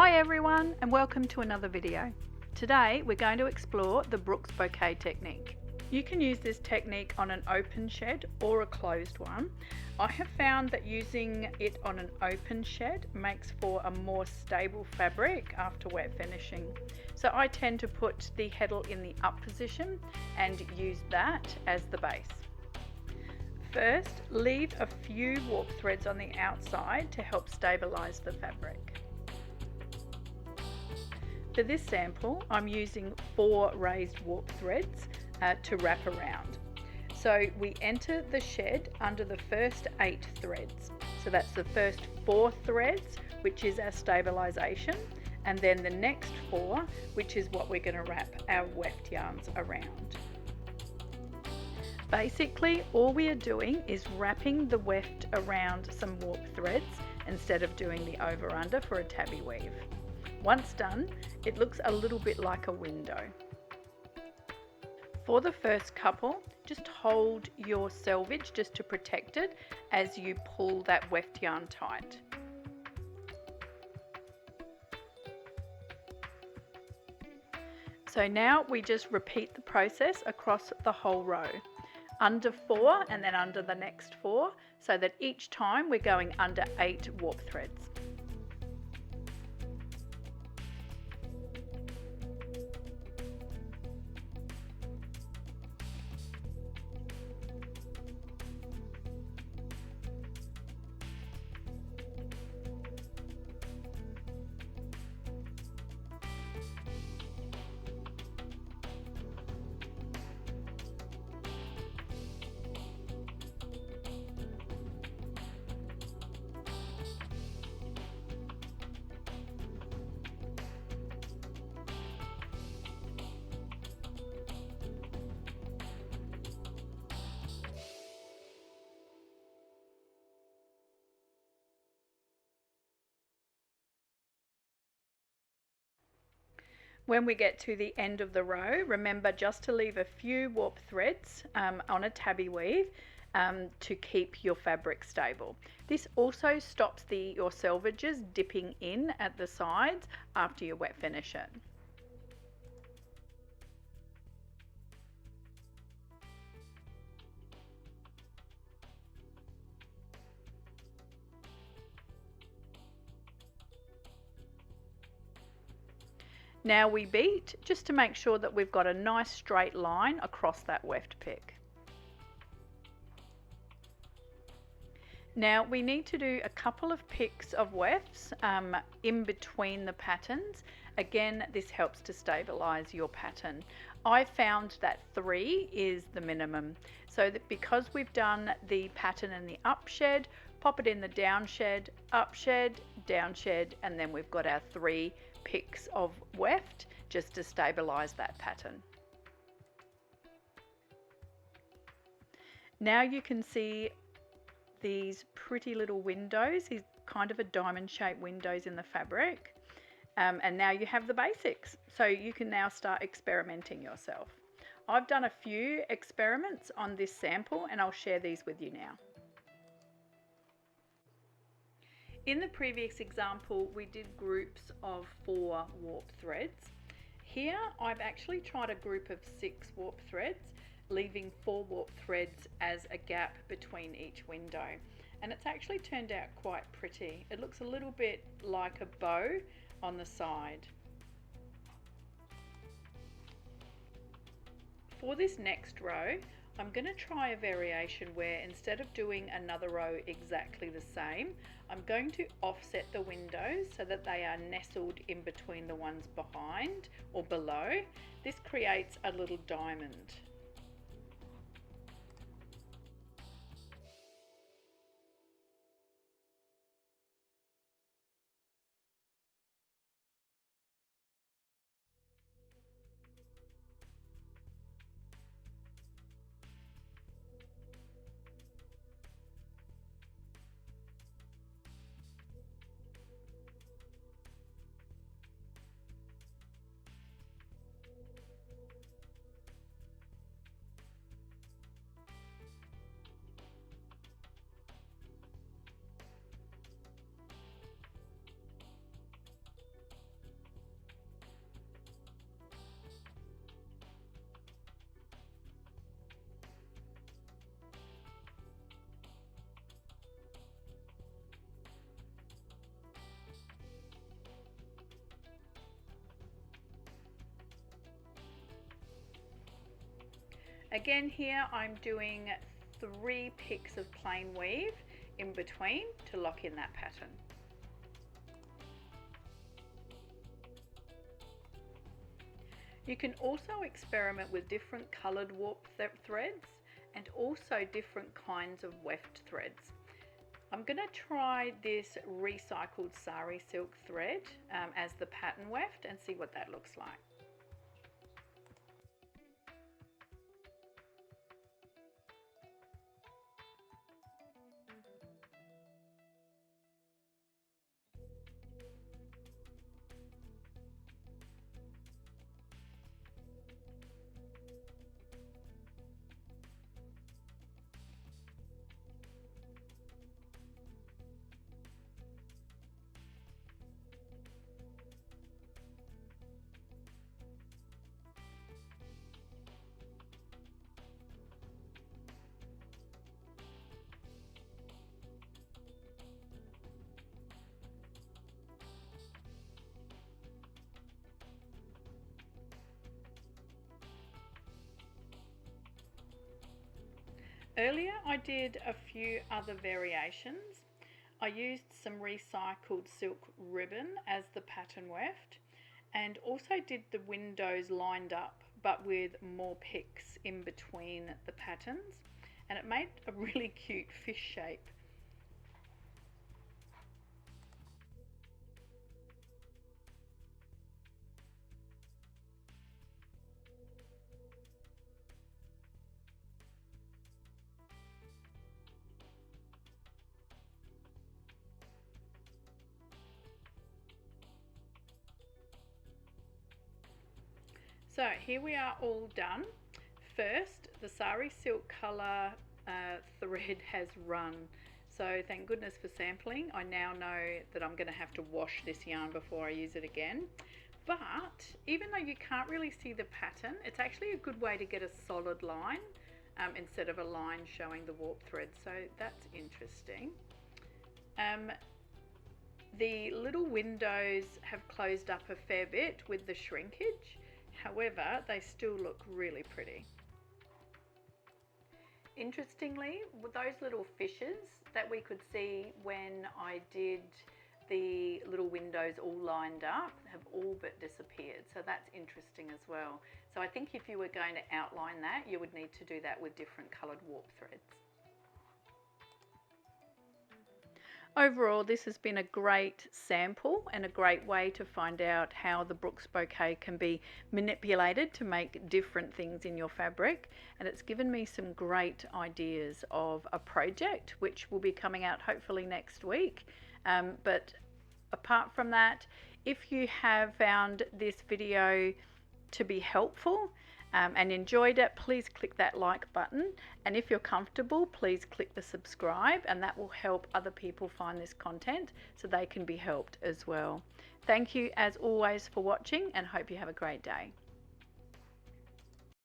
Hi everyone, and welcome to another video. Today we're going to explore the Brooks Bouquet technique. You can use this technique on an open shed or a closed one. I have found that using it on an open shed makes for a more stable fabric after wet finishing. So I tend to put the heddle in the up position and use that as the base. First, leave a few warp threads on the outside to help stabilize the fabric. For this sample, I'm using 4 raised warp threads to wrap around. So we enter the shed under the first 8 threads. So that's the first 4 threads, which is our stabilization, and then the next 4, which is what we're going to wrap our weft yarns around. Basically, all we are doing is wrapping the weft around some warp threads instead of doing the over-under for a tabby weave. Once done, it looks a little bit like a window. For the first couple, just hold your selvage just to protect it as you pull that weft yarn tight. So now we just repeat the process across the whole row. Under 4 and then under the next 4, so that each time we're going under 8 warp threads. When we get to the end of the row, remember just to leave a few warp threads on a tabby weave to keep your fabric stable. This also stops your selvages dipping in at the sides after you wet finish it. Now we beat just to make sure that we've got a nice straight line across that weft pick. Now we need to do a couple of picks of wefts in between the patterns. Again, this helps to stabilize your pattern. I found that 3 is the minimum. So that because we've done the pattern in the up shed, pop it in the down shed, up shed, down shed, and then we've got our 3 picks of weft just to stabilize that pattern. Now you can see these pretty little windows, these kind of a diamond shaped windows in the fabric, and now you have the basics, so you can now start experimenting yourself. I've done a few experiments on this sample and I'll share these with you now. In the previous example, we did groups of 4 warp threads. Here, I've actually tried a group of 6 warp threads, leaving 4 warp threads as a gap between each window. And it's actually turned out quite pretty. It looks a little bit like a bow on the side. For this next row, I'm going to try a variation where instead of doing another row exactly the same, I'm going to offset the windows so that they are nestled in between the ones behind or below. This creates a little diamond. Again, here I'm doing 3 picks of plain weave in between to lock in that pattern. You can also experiment with different coloured warp threads and also different kinds of weft threads. I'm going to try this recycled sari silk thread as the pattern weft and see what that looks like. Earlier I did a few other variations. I used some recycled silk ribbon as the pattern weft and also did the windows lined up but with more picks in between the patterns, and it made a really cute fish shape. So here we are all done. First, the sari silk colour thread has run. So thank goodness for sampling. I now know that I'm going to have to wash this yarn before I use it again. But even though you can't really see the pattern, it's actually a good way to get a solid line instead of a line showing the warp thread. So that's interesting. The little windows have closed up a fair bit with the shrinkage. However, they still look really pretty. Interestingly, those little fishes that we could see when I did the little windows all lined up have all but disappeared. So that's interesting as well. So I think if you were going to outline that, you would need to do that with different coloured warp threads. Overall, this has been a great sample and a great way to find out how the Brooks Bouquet can be manipulated to make different things in your fabric, and it's given me some great ideas of a project which will be coming out hopefully next week. But apart from that, if you have found this video to be helpful and enjoyed it, please click that like button, and if you're comfortable, please click the subscribe, and that will help other people find this content so they can be helped as well. Thank you as always for watching, and hope you have a great day.